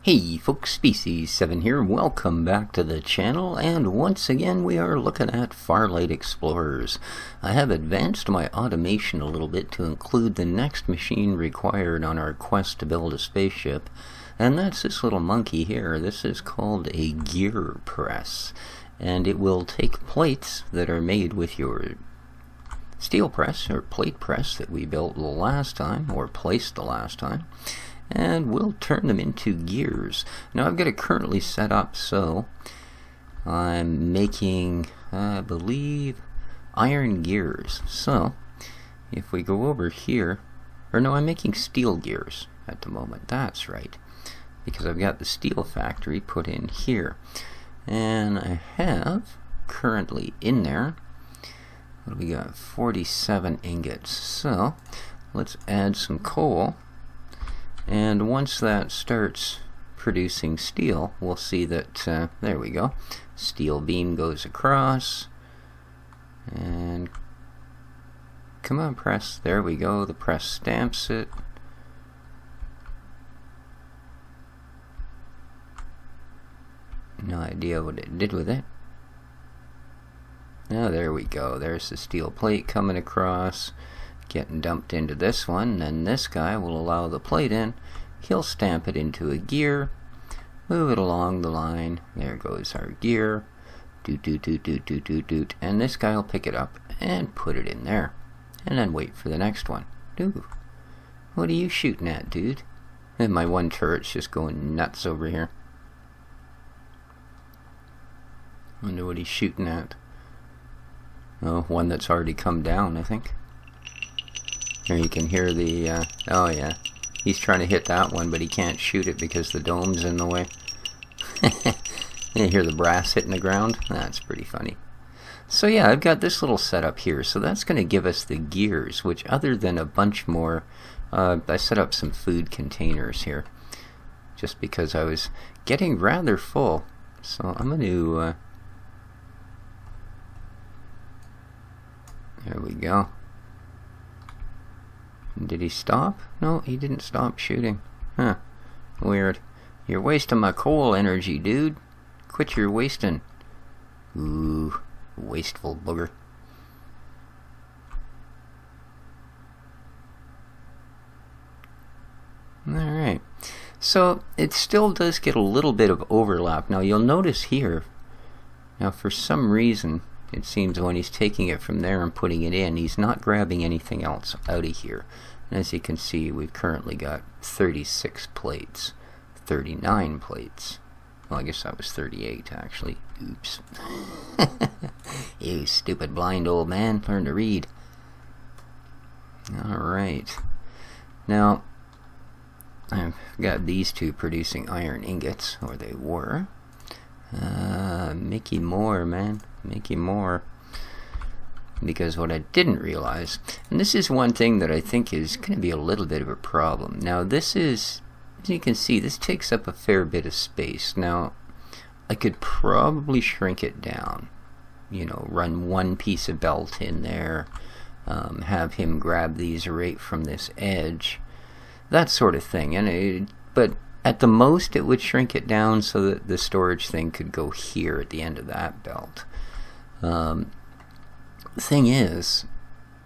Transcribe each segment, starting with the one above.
Hey folks, Species 7 here, welcome back to the channel, and once again we are looking at Farlight Explorers. I have advanced my automation a little bit to include the next machine required on our quest to build a spaceship, and that's this little monkey here. This is called a gear press, and it will take plates that are made with your steel press or plate press that we built the last time, or placed the last time, and we'll turn them into gears. Now I've got it currently set up so I'm making, I believe, iron gears. So if we go over here, or no, I'm making steel gears at the moment. That's right, because I've got the steel factory put in here, and I have currently in there, what do we got, 47 ingots. So let's add some coal. And once that starts producing steel, we'll see that, there we go, steel beam goes across, and come on, press, there we go, the press stamps it. No idea what it did with it. Oh, there we go, there's the steel plate coming across, getting dumped into this one, and this guy will allow the plate in. He'll stamp it into a gear, move it along the line, there goes our gear, doot doot doot doot doot doot doot, and this guy will pick it up and put it in there, and then wait for the next one. Ooh, what are you shooting at, dude? And my one turret's just going nuts over here. Wonder what he's shooting at. Oh, one that's already come down, I think. Here you can hear the, oh yeah, he's trying to hit that one, but he can't shoot it because the dome's in the way. You hear the brass hitting the ground? That's pretty funny. So yeah, I've got this little setup here, so that's going to give us the gears, which other than a bunch more, I set up some food containers here, just because I was getting rather full. So I'm going to, there we go. Did he stop? No, he didn't stop shooting. Huh. Weird. You're wasting my coal energy, dude. Quit your wasting. Ooh, wasteful booger. Alright. So, it still does get a little bit of overlap. Now, you'll notice here, now for some reason, it seems when he's taking it from there and putting it in, he's not grabbing anything else out of here. And as you can see, we've currently got 36 plates, 39 plates. Well, I guess that was 38 actually. Oops. You stupid blind old man, learn to read. Alright. Now, I've got these two producing iron ingots, or they were. Mickey Moore, man. Mickey Moore. Because what I didn't realize, and this is one thing that I think is going to be a little bit of a problem. Now this is, as you can see, this takes up a fair bit of space. Now I could probably shrink it down. You know, run one piece of belt in there, have him grab these right from this edge, that sort of thing. And but at the most it would shrink it down so that the storage thing could go here at the end of that belt. The thing is,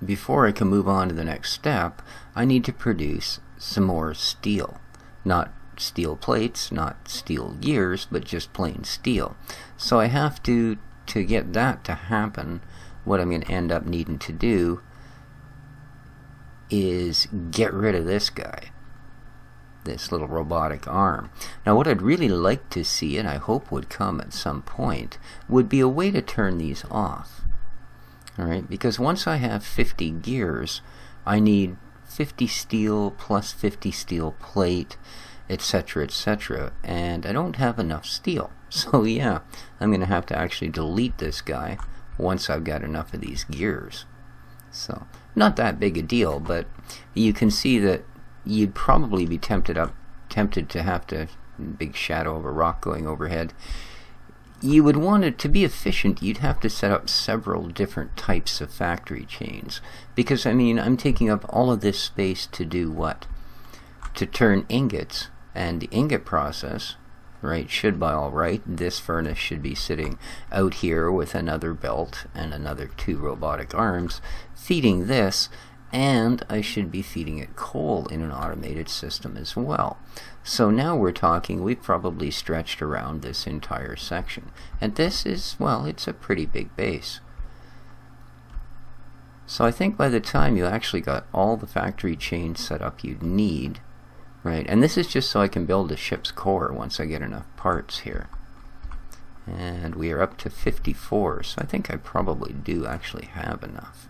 before I can move on to the next step, I need to produce some more steel. Not steel plates, not steel gears, but just plain steel. So I have to get that to happen, what I'm going to end up needing to do is get rid of this guy. This little robotic arm. Now what I'd really like to see, and I hope would come at some point, would be a way to turn these off. Alright, because once I have 50 gears, I need 50 steel plus 50 steel plate, etc., etc., and I don't have enough steel. So yeah, I'm going to have to actually delete this guy once I've got enough of these gears. So, not that big a deal, but you can see that you'd probably be tempted to have to, big shadow of a rock going overhead, you would want it to be efficient. You'd have to set up several different types of factory chains, because I mean I'm taking up all of this space to do what? To turn ingots And the ingot process, right, should by all right, this furnace should be sitting out here with another belt and another 2 robotic arms feeding this, and I should be feeding it coal in an automated system as well. So now we're talking, we've probably stretched around this entire section. And this is, well, it's a pretty big base. So I think by the time you actually got all the factory chains set up you'd need, right, and this is just so I can build a ship's core once I get enough parts here. And we are up to 54, so I think I probably do actually have enough.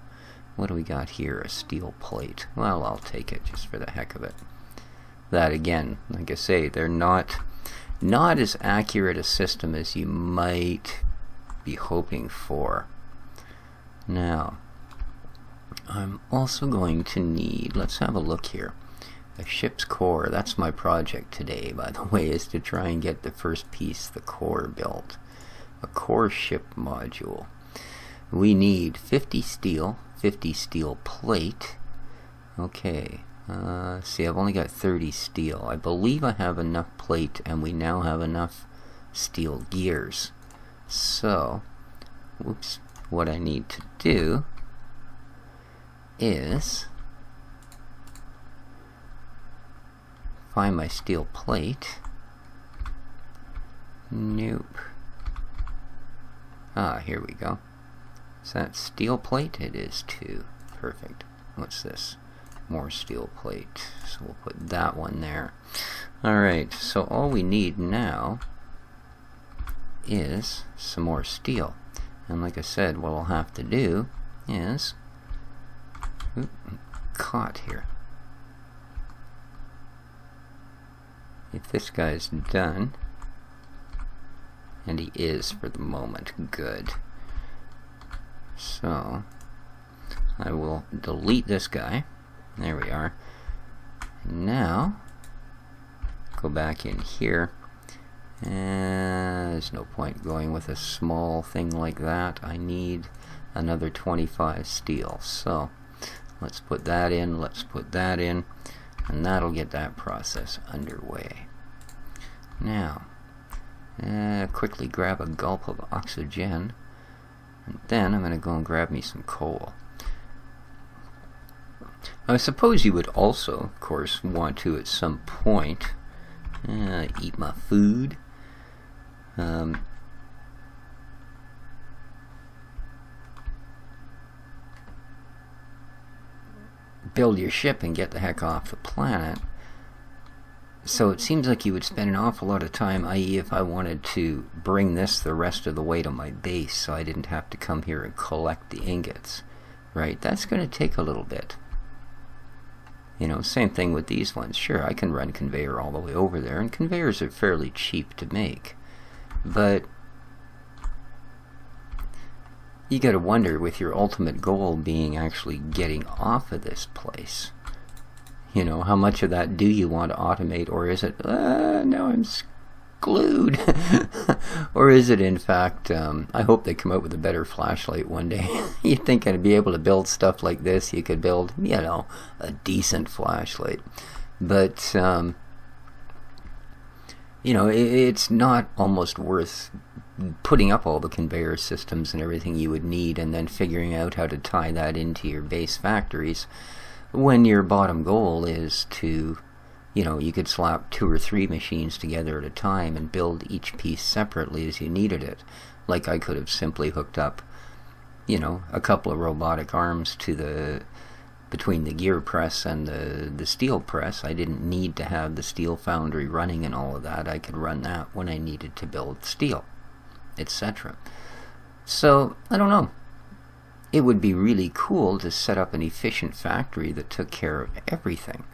What do we got here? A steel plate. Well, I'll take it just for the heck of it. That again, like I say, they're not as accurate a system as you might be hoping for. Now, I'm also going to need, let's have a look here, a ship's core. That's my project today, by the way, is to try and get the first piece, the core, built. A core ship module. We need 50 steel, 50 steel plate. Okay, see, I've only got 30 steel. I believe I have enough plate, and we now have enough steel gears. So, whoops, what I need to do is find my steel plate. Nope. Ah, here we go. Is that steel plate? It is too. Perfect. What's this? More steel plate. So we'll put that one there. Alright, so all we need now is some more steel. And like I said, what I'll have to do is... Oop, I'm caught here. If this guy's done, and he is for the moment, good. So, I will delete this guy. There we are. Now, go back in here. And there's no point going with a small thing like that. I need another 25 steel. So, let's put that in, let's put that in, and that'll get that process underway. Now, quickly grab a gulp of oxygen, and then I'm going to go and grab me some coal. I suppose you would also, of course, want to at some point eat my food. Build your ship and get the heck off the planet. So it seems like you would spend an awful lot of time, i.e. if I wanted to bring this the rest of the way to my base so I didn't have to come here and collect the ingots, right? That's going to take a little bit. You know, same thing with these ones. Sure, I can run conveyor all the way over there, and conveyors are fairly cheap to make. But you got to wonder, with your ultimate goal being actually getting off of this place, you know, how much of that do you want to automate, or is it, now I'm glued? Or is it, in fact, I hope they come out with a better flashlight one day. You'd think I'd be able to build stuff like this. You could build, you know, a decent flashlight. But, you know, it's not almost worth putting up all the conveyor systems and everything you would need and then figuring out how to tie that into your base factories when your bottom goal is to, you know, you could slap 2 or 3 machines together at a time and build each piece separately as you needed it. Like I could have simply hooked up, you know, a couple of robotic arms to the, between the gear press and the steel press. I didn't need to have the steel foundry running and all of that. I could run that when I needed to build steel, etc. So, I don't know. It would be really cool to set up an efficient factory that took care of everything.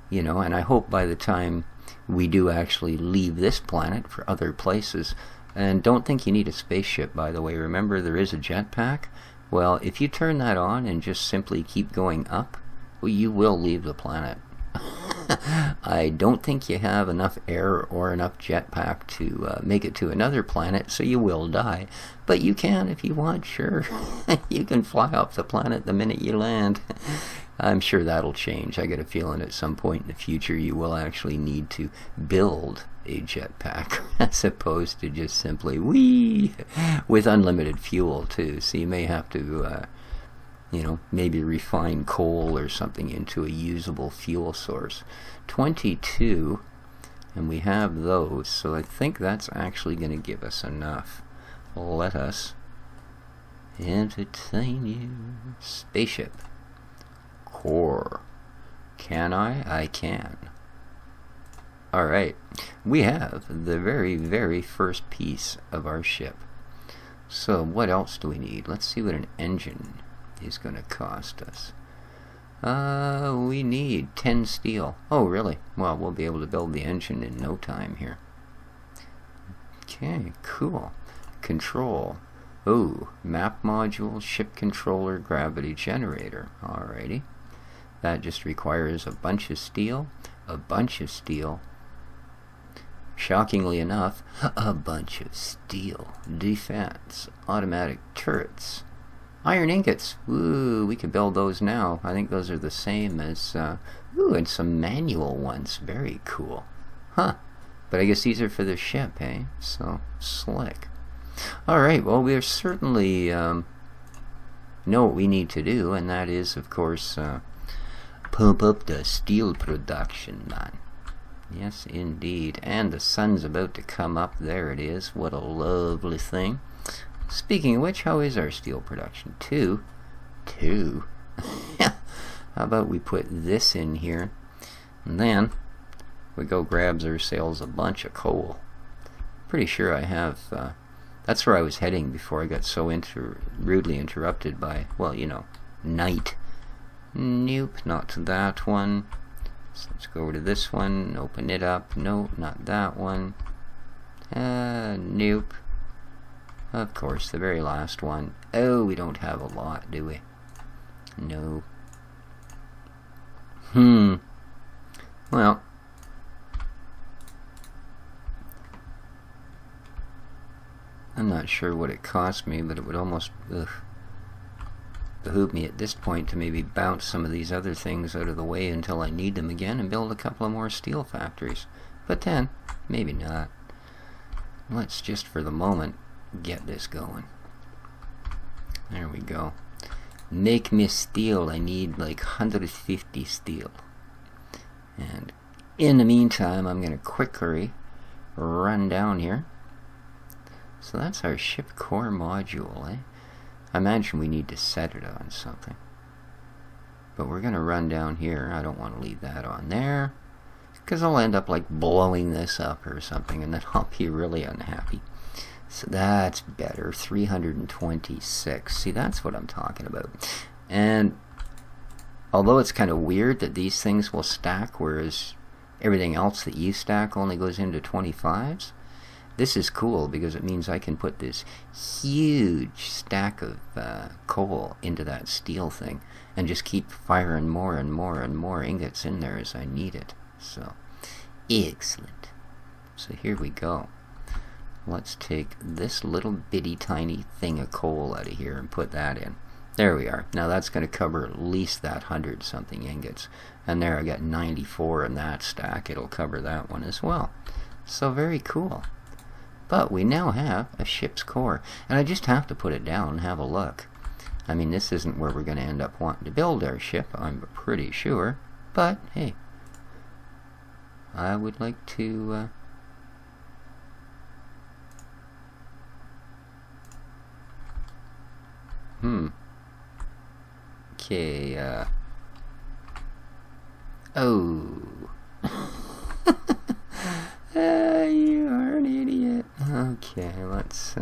You know, and I hope by the time we do actually leave this planet for other places, and don't think you need a spaceship, by the way. Remember, there is a jetpack. Well, if you turn that on and just simply keep going up, well, you will leave the planet. I don't think you have enough air or enough jetpack to make it to another planet, so you will die. But you can if you want, sure. You can fly off the planet the minute you land. I'm sure that'll change. I get a feeling at some point in the future you will actually need to build a jetpack as opposed to just simply whee with unlimited fuel too. So you may have to maybe refine coal or something into a usable fuel source. 22, and we have those, so I think that's actually going to give us enough. Let us entertain you. Spaceship. Core. Can I? I can. Alright, we have the very, very first piece of our ship. So what else do we need? Let's see what an engine is going to cost us. We need 10 steel. Oh, really? Well, we'll be able to build the engine in no time here. Okay, cool. Control. Oh, map module, ship controller, gravity generator. Alrighty. That just requires a bunch of steel. Shockingly enough, a bunch of steel. Defense. Automatic turrets. Iron ingots. Ooh, we can build those now. I think those are the same as... ooh, and some manual ones. Very cool. Huh. But I guess these are for the ship, eh? So, slick. Alright, well, we certainly know what we need to do, and that is, of course, pump up the steel production, man. Yes, indeed. And the sun's about to come up. There it is. What a lovely thing. Speaking of which, how is our steel production? 2. How about we put this in here, and then we go grabs ourselves a bunch of coal. Pretty sure I have... that's where I was heading before I got so rudely interrupted by, well, night. Nope, not that one. So let's go over to this one, open it up. No, not that one. Nope. Of course, the very last one. Oh, we don't have a lot, do we? No. Well. I'm not sure what it cost me, but it would almost behoove me at this point to maybe bounce some of these other things out of the way until I need them again and build a couple of more steel factories. But then, maybe not. Let's just for the moment get this going. There we go. Make me steel. I need like 150 steel. And in the meantime, I'm going to quickly run down here. So that's our ship core module, eh? I imagine we need to set it on something. But we're going to run down here. I don't want to leave that on there, because I'll end up like blowing this up or something, and then I'll be really unhappy. So that's better. 326. See, that's what I'm talking about. And although it's kind of weird that these things will stack, whereas everything else that you stack only goes into 25s, this is cool because it means I can put this huge stack of coal into that steel thing and just keep firing more and more and more ingots in there as I need it. So, excellent. So here we go. Let's take this little bitty tiny thing of coal out of here and put that in. There we are. Now that's going to cover at least that 100 something ingots. And there I got 94 in that stack. It'll cover that one as well. So very cool. But we now have a ship's core, and I just have to put it down and have a look. I mean, this isn't where we're going to end up wanting to build our ship, I'm pretty sure, but hey, I would like to okay, oh. You are an idiot. Okay, let's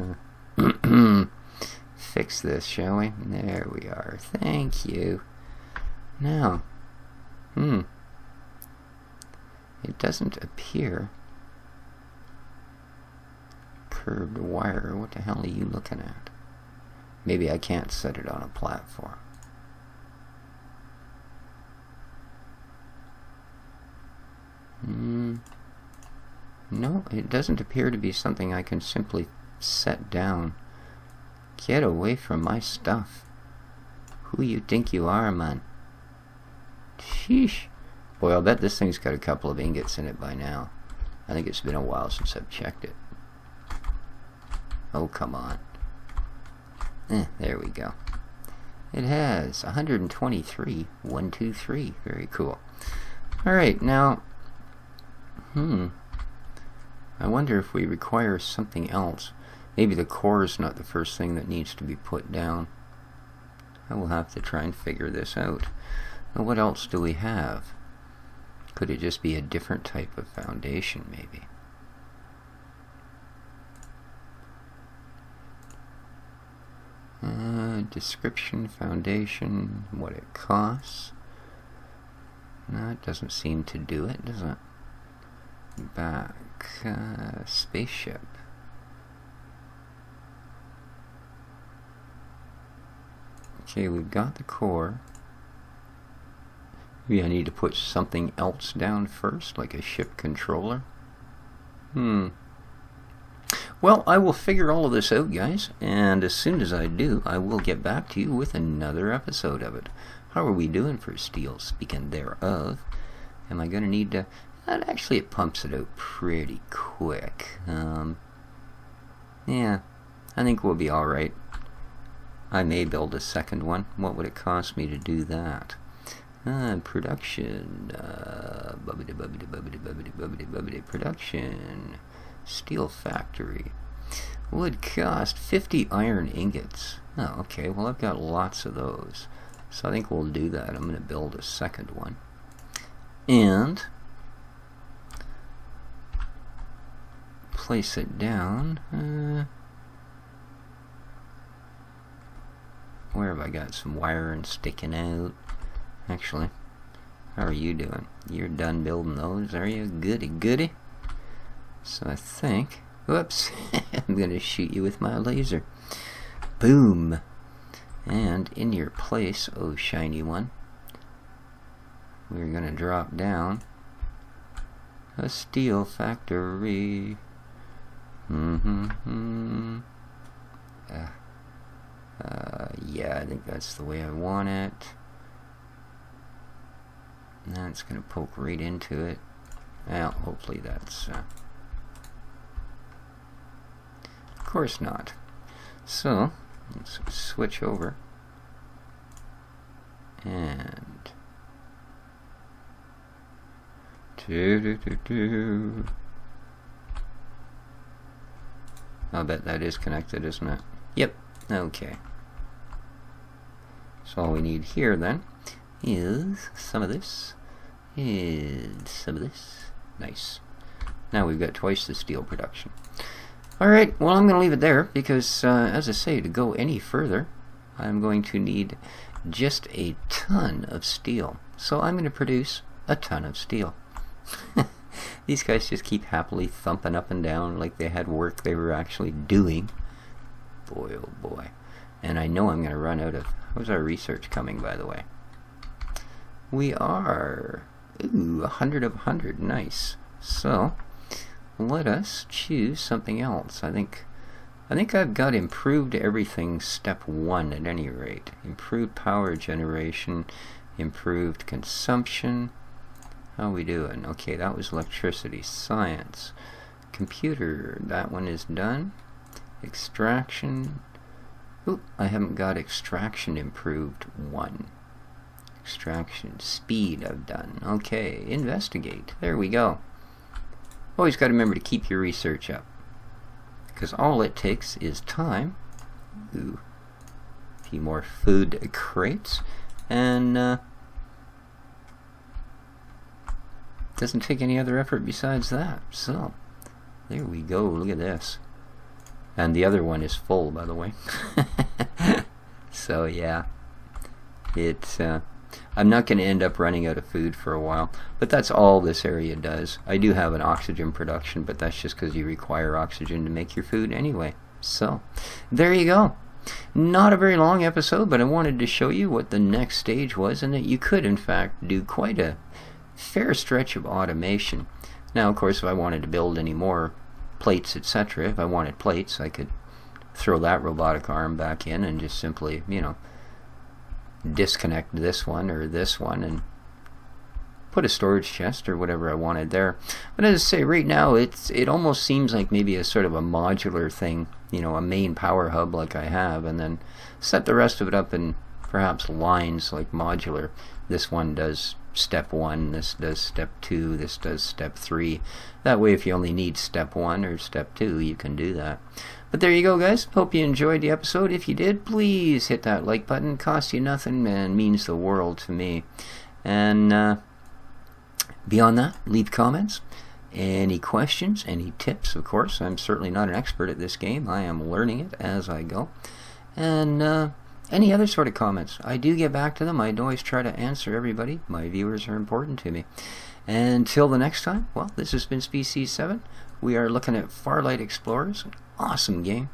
fix this, shall we? There we are. Thank you. Now, it doesn't appear. Curved wire. What the hell are you looking at? Maybe I can't set it on a platform. No, it doesn't appear to be something I can simply set down. Get away from my stuff. Who you think you are, man? Sheesh. Boy, I'll bet this thing's got a couple of ingots in it by now. I think it's been a while since I've checked it. Oh, come on. There we go. It has 123. 1, 2, 3. Very cool. Alright, now... I wonder if we require something else. Maybe the core is not the first thing that needs to be put down. I will have to try and figure this out. Now, what else do we have? Could it just be a different type of foundation, maybe? Description, foundation, what it costs. No, it doesn't seem to do it, does it? Back, spaceship. Okay, we've got the core. Maybe I need to put something else down first, like a ship controller. Well, I will figure all of this out, guys, and as soon as I do, I will get back to you with another episode of it. How are we doing for steel, speaking thereof? Am I going to need to... Actually, it pumps it out pretty quick. Yeah, I think we'll be alright. I may build a second one. What would it cost me to do that? Production. Production. Steel factory. Would cost 50 iron ingots. Oh, okay. Well, I've got lots of those. So I think we'll do that. I'm going to build a second one. And place it down. Where have I got some wiring sticking out? Actually, how are you doing? You're done building those, are you? Goody goody. So I think, whoops, I'm going to shoot you with my laser. Boom. And in your place, oh shiny one, we're going to drop down a steel factory. Yeah, I think that's the way I want it. Now it's going to poke right into it. Well, hopefully that's... of course not. So, let's switch over. And... I'll bet that is connected, isn't it? Yep. Okay. So all we need here then is some of this and some of this. Nice. Now we've got twice the steel production. Alright, well I'm going to leave it there because as I say, to go any further I'm going to need just a ton of steel. So I'm going to produce a ton of steel. These guys just keep happily thumping up and down like they had work they were actually doing. Boy, oh boy. And I know I'm going to run out of... How's our research coming, by the way? We are... Ooh, 100 of 100. Nice. So, let us choose something else. I think I've got improved everything step 1 at any rate. Improved power generation, improved consumption. How are we doing? Okay, that was electricity. Science. Computer, that one is done. Extraction. Oop, I haven't got extraction improved 1. Extraction. Speed I've done. Okay, investigate. There we go. Always got to remember to keep your research up. Because all it takes is time. Ooh. A few more food crates. And, doesn't take any other effort besides that. So, there we go. Look at this. And the other one is full, by the way. So, yeah. It's, I'm not going to end up running out of food for a while. But that's all this area does. I do have an oxygen production, but that's just because you require oxygen to make your food anyway. So, there you go. Not a very long episode, but I wanted to show you what the next stage was, and that you could, in fact, do quite a fair stretch of automation. Now, of course, if I wanted to build any more plates, etc., if I wanted plates, I could throw that robotic arm back in and just simply, you know, disconnect this one or this one and put a storage chest or whatever I wanted there. But as I say, right now it almost seems like maybe a sort of a modular thing, you know, a main power hub like I have, and then set the rest of it up in perhaps lines like modular. This one does step 1, this does step 2, this does step 3. That way if you only need step 1 or step 2, you can do that. But there you go, guys. Hope you enjoyed the episode. If you did, please hit that like button. Costs you nothing and means the world to me. And beyond that, leave comments. Any questions, any tips, of course. I'm certainly not an expert at this game. I am learning it as I go. And any other sort of comments, I do get back to them. I always try to answer everybody. My viewers are important to me. Until the next time, well, this has been Species 7. We are looking at Farlight Explorers. An awesome game.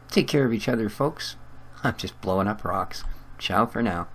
Take care of each other, folks. I'm just blowing up rocks. Ciao for now.